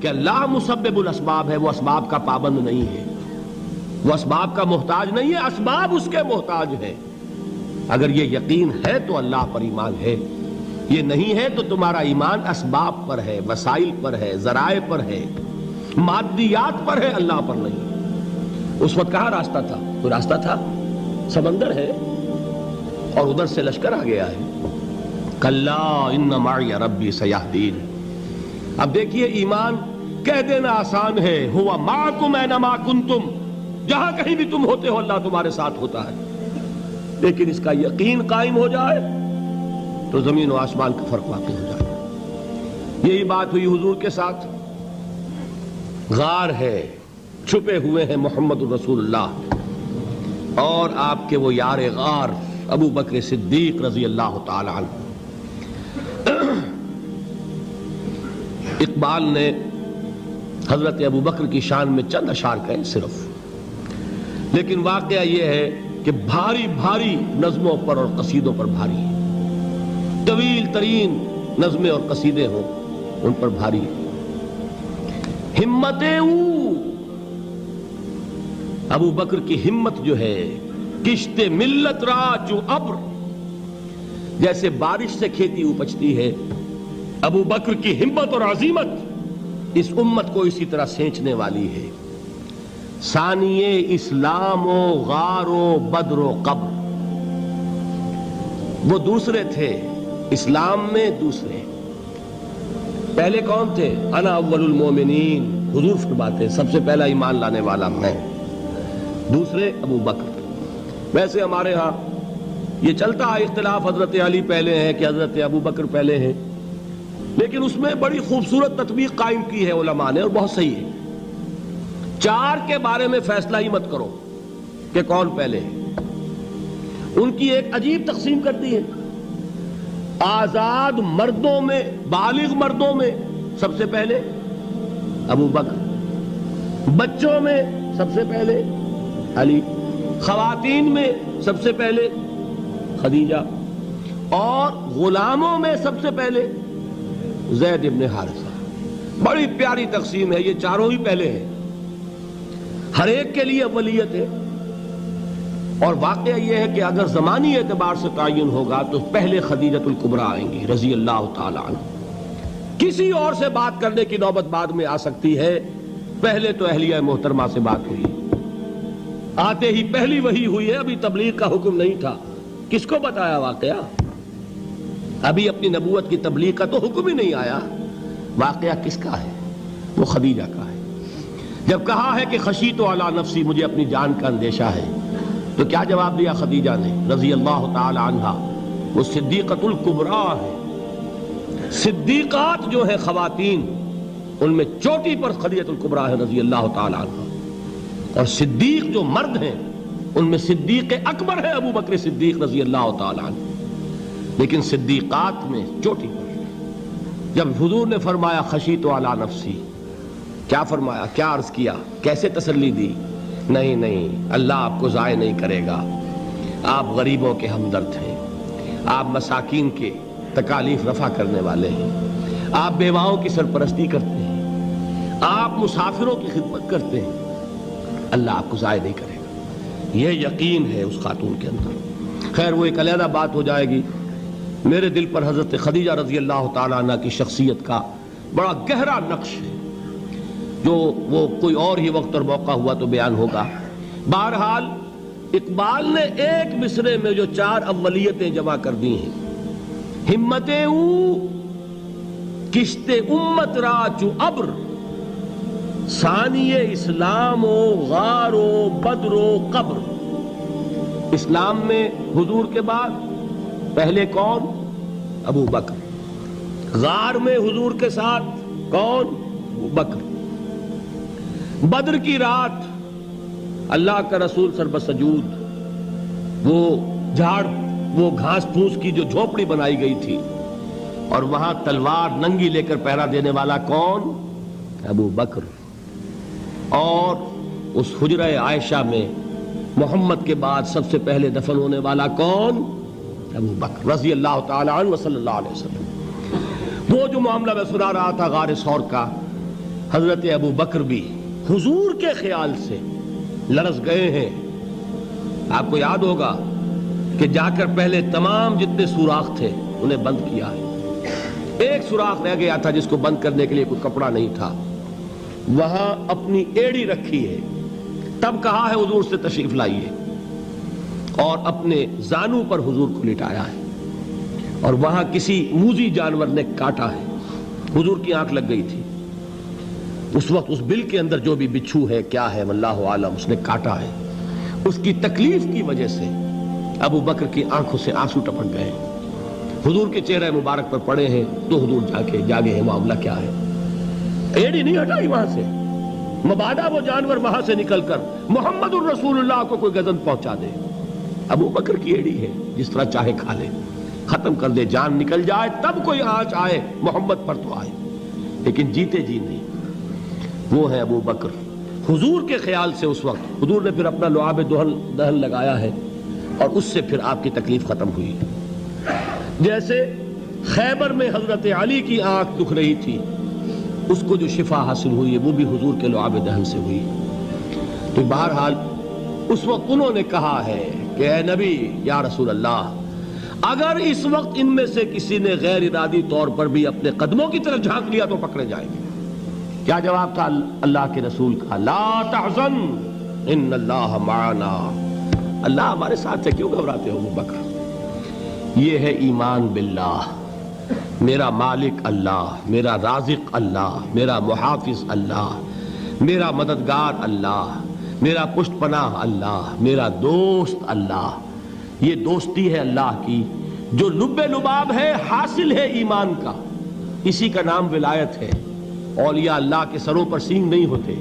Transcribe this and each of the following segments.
کہ اللہ مسبب الاسباب ہے، وہ اسباب کا پابند نہیں ہے، وہ اسباب کا محتاج نہیں ہے، اسباب اس کے محتاج ہیں۔ اگر یہ یقین ہے تو اللہ پر ایمان ہے، یہ نہیں ہے تو تمہارا ایمان اسباب پر ہے، وسائل پر ہے، ذرائع پر ہے، مادیات پر ہے، اللہ پر نہیں۔ اس وقت کہاں راستہ تھا؟ کوئی راستہ تھا؟ سمندر ہے اور ادھر سے لشکر آ گیا ہے۔ کلا ان معی ربی سیہدین۔ اب دیکھیے ایمان کہہ دینا آسان ہے، ہوا معکم اینما کنتم، جہاں کہیں بھی تم ہوتے ہو اللہ تمہارے ساتھ ہوتا ہے، لیکن اس کا یقین قائم ہو جائے تو زمین و آسمان کا فرق واقع ہو جائے۔ یہی بات ہوئی حضور کے ساتھ۔ غار ہے، چھپے ہوئے ہیں محمد الرسول اللہ اور آپ کے وہ یار غار ابو بکر صدیق رضی اللہ تعالی عنہ۔ اقبال نے حضرت ابو بکر کی شان میں چند اشعار کہے صرف، لیکن واقعہ یہ ہے کہ بھاری بھاری نظموں پر اور قصیدوں پر بھاری ہے، طویل ترین نظمیں اور قصیدے ہوں ان پر بھاری ہے۔ ہمت ابو بکر کی ہمت جو ہے، کشت ملت را جو ابر، جیسے بارش سے کھیتی اپجتی ہے، ابو بکر کی ہمت اور عزیمت اس امت کو اسی طرح سینچنے والی ہے۔ ثانیے اسلام و غار و بدر و قبر، وہ دوسرے تھے اسلام میں، دوسرے پہلے کون تھے؟ انا اول المومنین، حضور فرماتے ہیں سب سے پہلا ایمان لانے والا میں، دوسرے ابو بکر۔ ویسے ہمارے ہاں یہ چلتا ہے اختلاف، حضرت علی پہلے ہیں کہ حضرت ابو بکر پہلے ہیں، لیکن اس میں بڑی خوبصورت تطبیق قائم کی ہے علماء نے اور بہت صحیح ہے۔ چار کے بارے میں فیصلہ ہی مت کرو کہ کون پہلے ہے، ان کی ایک عجیب تقسیم کر دی ہے۔ آزاد مردوں میں، بالغ مردوں میں سب سے پہلے ابو بکر، بچوں میں سب سے پہلے علی، خواتین میں سب سے پہلے خدیجہ، اور غلاموں میں سب سے پہلے زید ابن حارثہ۔ بڑی پیاری تقسیم ہے، یہ چاروں ہی پہلے ہیں، ہر ایک کے لیے اولیت ہے۔ اور واقعہ یہ ہے کہ اگر زمانی اعتبار سے تعین ہوگا تو پہلے خدیجۃ الکبریٰ آئیں گی رضی اللہ تعالی عنہ، کسی اور سے بات کرنے کی نوبت بعد میں آ سکتی ہے، پہلے تو اہلیہ محترمہ سے بات ہوئی، آتے ہی پہلی وحی ہوئی ہے، ابھی تبلیغ کا حکم نہیں تھا۔ کس کو بتایا واقعہ؟ ابھی اپنی نبوت کی تبلیغ کا تو حکم ہی نہیں آیا۔ واقعہ کس کا ہے؟ وہ خدیجہ کا ہے۔ جب کہا ہے کہ خشیت علی نفسی، مجھے اپنی جان کا اندیشہ ہے، تو کیا جواب دیا خدیجہ نے رضی اللہ تعالی عنہا؟ وہ صدیقۃ الکبریٰ ہے۔ صدیقات جو ہیں خواتین، ان میں چوٹی پر خدیجۃ الکبریٰ ہے رضی اللہ تعالی عنہا، اور صدیق جو مرد ہیں ان میں صدیق اکبر ہے ابو بکر صدیق رضی اللہ تعالی عنہ، لیکن صدیقات میں چوٹی پر۔ جب حضور نے فرمایا خشیت علی نفسی، کیا فرمایا؟ کیا عرض کیا؟ کیسے تسلی دی؟ نہیں نہیں، اللہ آپ کو ضائع نہیں کرے گا، آپ غریبوں کے ہمدرد ہیں، آپ مساکین کے تکالیف رفع کرنے والے ہیں، آپ بیواؤں کی سرپرستی کرتے ہیں، آپ مسافروں کی خدمت کرتے ہیں، اللہ آپ کو ضائع نہیں کرے گا۔ یہ یقین ہے اس خاتون کے اندر۔ خیر وہ ایک علیحدہ بات ہو جائے گی۔ میرے دل پر حضرت خدیجہ رضی اللہ تعالیٰ عنہ کی شخصیت کا بڑا گہرا نقش ہے، جو وہ کوئی اور ہی وقت اور موقع ہوا تو بیان ہوگا۔ بہرحال اقبال نے ایک مصرے میں جو چار اولیتیں جمع کر دی ہیں، ہمت او کشت امت را چو ابر، ثانی اسلام و غار و بدر و قبر۔ اسلام میں حضور کے بعد پہلے کون؟ ابو بکر۔ غار میں حضور کے ساتھ کون؟ ابو بکر۔ بدر کی رات اللہ کا رسول سر بسجود، وہ جھاڑ، وہ گھاس پھوس کی جو جھوپڑی بنائی گئی تھی، اور وہاں تلوار ننگی لے کر پہرا دینے والا کون؟ ابو بکر۔ اور اس حجرہ عائشہ میں محمد کے بعد سب سے پہلے دفن ہونے والا کون؟ ابو بکر رضی اللہ تعالی عنہ صلی اللہ علیہ وسلم۔ وہ جو معاملہ میں سنا رہا تھا غار ثور کا، حضرت ابو بکر بھی حضور کے خیال سے لرز گئے ہیں. آپ کو یاد ہوگا کہ جا کر پہلے تمام جتنے سوراخ تھے انہیں بند کیا ہے. ایک سوراخ رہ گیا تھا جس کو بند کرنے کے لیے کوئی کپڑا نہیں تھا. وہاں اپنی ایڑی رکھی ہے. تب کہا ہے حضور سے تشریف لائیے, اور اپنے زانو پر حضور کو لٹایا ہے. اور وہاں کسی موذی جانور نے کاٹا ہے. حضور کی آنکھ لگ گئی تھی. اس وقت اس بل کے اندر جو بھی بچھو ہے کیا ہے واللہ عالم, اس نے کاٹا ہے. اس کی تکلیف کی وجہ سے ابو بکر کی آنکھوں سے آنسو ٹپک گئے. حضور کے چہرے مبارک پر پڑے ہیں تو حضور جاگے ہیں. معاملہ کیا ہے؟ ایڑی نہیں ہٹائی وہاں سے, مبادا وہ جانور وہاں سے نکل کر محمد الرسول اللہ کو کوئی گزن پہنچا دے. ابو بکر کی ایڑی ہے, جس طرح چاہے کھا لے, ختم کر دے, جان نکل جائے تب کوئی آنچ آئے محمد پر تو آئے, لیکن جیتے جی نہیں. وہ ہے ابو بکر. حضور کے خیال سے اس وقت حضور نے پھر اپنا لعاب دہن لگایا ہے, اور اس سے پھر آپ کی تکلیف ختم ہوئی. جیسے خیبر میں حضرت علی کی آنکھ دکھ رہی تھی, اس کو جو شفا حاصل ہوئی ہے وہ بھی حضور کے لعاب دہن سے ہوئی. تو بہرحال اس وقت انہوں نے کہا ہے کہ اے نبی یا رسول اللہ, اگر اس وقت ان میں سے کسی نے غیر ارادی طور پر بھی اپنے قدموں کی طرف جھانک لیا تو پکڑے جائیں گے. کیا جواب تھا اللہ کے رسول کا؟ لا تحزن ان اللہ معنا. اللہ ہمارے ساتھ ہے, کیوں گھبراتے ہو ابو بکر؟ یہ ہے ایمان باللہ. میرا مالک اللہ, میرا رازق اللہ, میرا محافظ اللہ, میرا مددگار اللہ, میرا پشت پناہ اللہ, میرا دوست اللہ. یہ دوستی ہے اللہ کی جو لب لباب ہے, حاصل ہے ایمان کا. اسی کا نام ولایت ہے. اولیاء اللہ کے سروں پر سینگ نہیں ہوتے.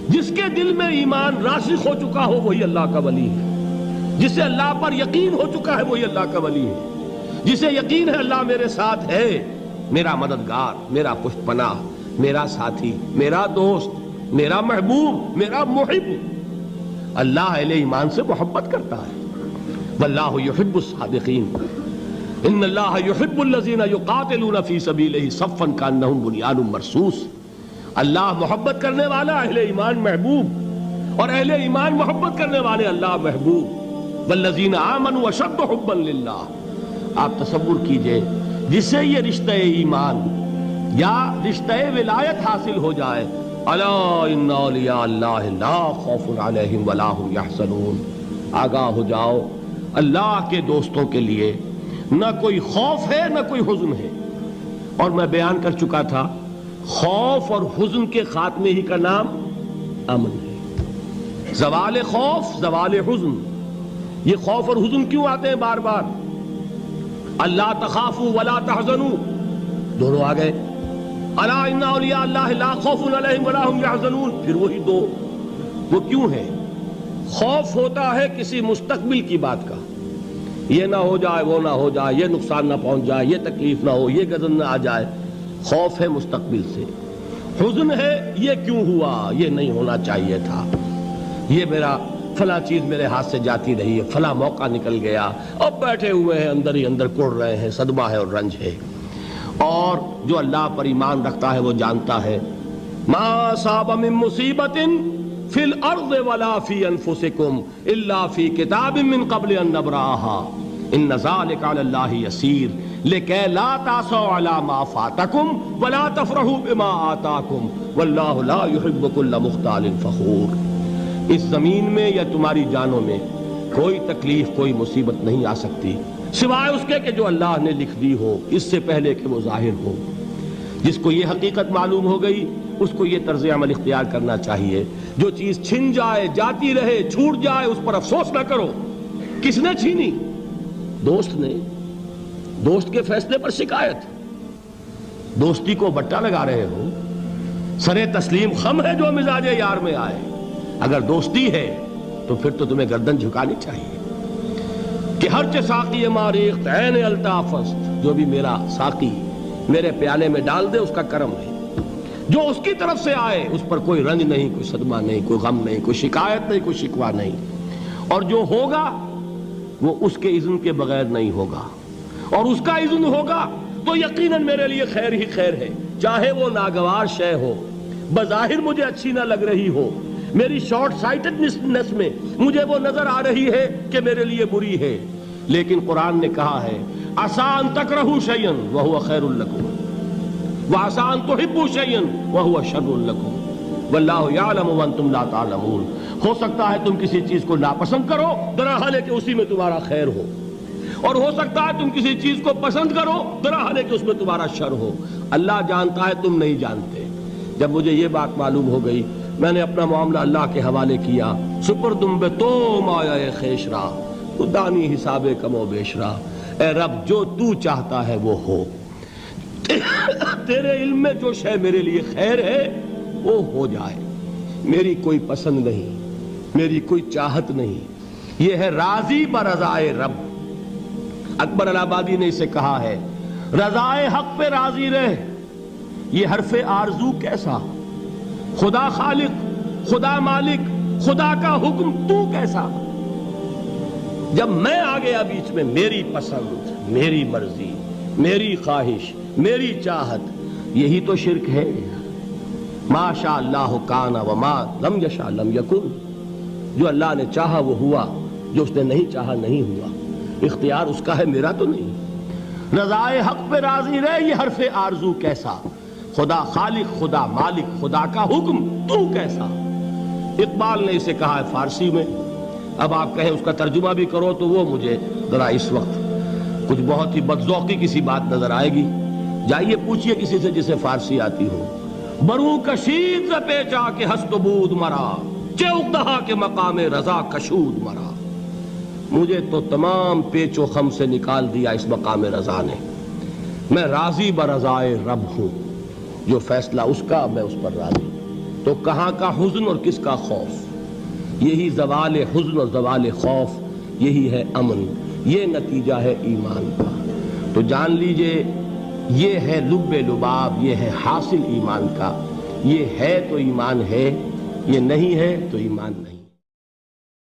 جس کے دل میں ایمان راسخ ہو چکا ہو وہی اللہ کا ولی ہے. جسے اللہ پر یقین ہو چکا ہے وہی اللہ کا ولی ہے. جسے یقین ہے اللہ میرے ساتھ ہے, میرا مددگار, میرا پشت پناہ, میرا ساتھی, میرا دوست, میرا محبوب, میرا محب. اللہ اہل ایمان سے محبت کرتا ہے. واللہ یحب الصادقین. ان اللہ یحب الذین یقاتلون فی سبیلہ صفا کانہم بنیان مرصوص. اللہ محبت کرنے والا, اہل ایمان محبوب, اور اہل ایمان محبت کرنے والے اللہ محبوب. والذین آمنوا اشد حبا للہ. آپ تصور کیجئے جسے یہ رشتہ ایمان یا رشتہ ولایت حاصل ہو جائے, الا ان اولیاء اللہ لا خوف علیہم ولا هم یحزنون. آگاہ ہو جاؤ, اللہ کے دوستوں کے لیے نہ کوئی خوف ہے نہ کوئی حزن ہے. اور میں بیان کر چکا تھا, خوف اور حزن کے خاتمے ہی کا نام امن ہے. زوال خوف, زوال حزن. یہ خوف اور حزن کیوں آتے ہیں بار بار؟ اللہ تخافوا ولا تحزنوا, دونوں آ گئے. الا ان اولیاء اللہ لا خوف علیہم ولا هم یحزنون, پھر وہی دو. وہ کیوں ہے؟ خوف ہوتا ہے کسی مستقبل کی بات کا, یہ نہ ہو جائے, وہ نہ ہو جائے, یہ نقصان نہ پہنچ جائے, یہ تکلیف نہ ہو, یہ غضب نہ آ جائے. خوف ہے مستقبل سے. حزن ہے یہ کیوں ہوا, یہ نہیں ہونا چاہیے تھا, یہ میرا فلاں چیز میرے ہاتھ سے جاتی رہی ہے, فلاں موقع نکل گیا, اب بیٹھے ہوئے ہیں اندر ہی اندر کڑ رہے ہیں, صدمہ ہے اور رنج ہے. اور جو اللہ پر ایمان رکھتا ہے وہ جانتا ہے ما اصاب من مصیبت فی الارض ولا فی انفسکم الا فی کتاب من قبل ان نبرأها ان ذلک علی اللہ یسیر لکی لا تعصوا علی ما فاتکم ولا تفرحوا بما آتاکم واللہ لا یحب کل مختال فخور. اس زمین میں یا تمہاری جانوں میں کوئی تکلیف, کوئی مصیبت نہیں آ سکتی سوائے اس کے کہ جو اللہ نے لکھ دی ہو, اس سے پہلے کہ وہ ظاہر ہو. جس کو یہ حقیقت معلوم ہو گئی اس کو یہ طرز عمل اختیار کرنا چاہیے. جو چیز چھن جائے, جاتی رہے, چھوٹ جائے, اس پر افسوس نہ کرو. کس نے چھینی؟ دوست نے. دوست کے فیصلے پر شکایت. دوستی کو بٹا لگا رہے ہو, سرے تسلیم خم ہے جو مزاج یار میں آئے. اگر دوستی ہے تو پھر تو تمہیں گردن جھکانی چاہیے کہ ہر چہ ساقی ماریخت عین الطافست, جو بھی میرا ساقی میرے پیالے میں ڈال دے اس کا کرم ہے. جو اس کی طرف سے آئے اس پر کوئی رنج نہیں, کوئی صدمہ نہیں, کوئی غم نہیں, کوئی شکایت نہیں, کوئی شکوہ نہیں. اور جو ہوگا وہ اس کے اذن کے بغیر نہیں ہوگا, اور اس کا اذن ہوگا تو یقیناً میرے لیے خیر ہی خیر ہے, چاہے وہ ناگوار شے ہو. بظاہر مجھے اچھی نہ لگ رہی ہو، میری شارٹ سائٹڈنس میں مجھے وہ نظر آ رہی ہے کہ میرے لیے بری ہے، لیکن قرآن نے کہا ہے عسیٰ ان تکرہوا شیئا وہو خیر لکم وعسیٰ ان تحبوا شیئا وہو شر لکم واللہ یعلم وانتم لا تعلمون۔ ہو سکتا ہے تم کسی چیز کو ناپسند کرو درحال ہے کہ اسی میں تمہارا خیر ہو، اور ہو سکتا ہے تم کسی چیز کو پسند کرو درحال ہے کہ اس میں تمہارا شر ہو۔ اللہ جانتا ہے، تم نہیں جانتے۔ جب مجھے یہ بات معلوم ہو گئی، میں نے اپنا معاملہ اللہ کے حوالے کیا۔ سپردم بے تو مایا خیش را تو دانی حساب کم و بیش را، اے رب جو تو چاہتا ہے وہ ہو، تیرے علم میں جو شے میرے لیے خیر ہے وہ ہو جائے، میری کوئی پسند نہیں، میری کوئی چاہت نہیں، یہ ہے راضی برضائے رب۔ اکبر الہ آبادی نے اسے کہا ہے رضائے حق پہ راضی رہ، یہ حرف آرزو کیسا، خدا خالق، خدا مالک، خدا کا حکم تو کیسا۔ جب میں آ گیا بیچ میں، میری پسند، میری مرضی، میری خواہش، میری چاہت، یہی تو شرک ہے۔ ما شاء اللہ کان وما لم یشاء لم یکن، جو اللہ نے چاہا وہ ہوا، جو اس نے نہیں چاہا نہیں ہوا، اختیار اس کا ہے، میرا تو نہیں۔ رضائے حق پہ راضی رہے، یہ حرف آرزو کیسا، خدا خالق، خدا مالک، خدا کا حکم تو کیسا۔ اقبال نے اسے کہا ہے فارسی میں، اب آپ کہیں اس کا ترجمہ بھی کرو تو وہ مجھے ذرا اس وقت کچھ بہت ہی بدذوقی کسی بات نظر آئے گی۔ جائیے پوچھئے کسی سے جسے فارسی آتی ہو۔ برو کشید ز پیچا کے ہست و بود مرا، چے اقدہا کے مقام رضا کشود مرا۔ مجھے تو تمام پیچ و خم سے نکال دیا اس مقام رضا نے، میں راضی برضائے رب ہوں، جو فیصلہ اس کا میں اس پر راضی۔ تو کہاں کا حزن اور کس کا خوف، یہی زوال حزن اور زوال خوف، یہی ہے امن، یہ نتیجہ ہے ایمان کا۔ تو جان لیجئے یہ ہے لب لباب، یہ ہے حاصل ایمان کا، یہ ہے تو ایمان ہے، یہ نہیں ہے تو ایمان نہیں۔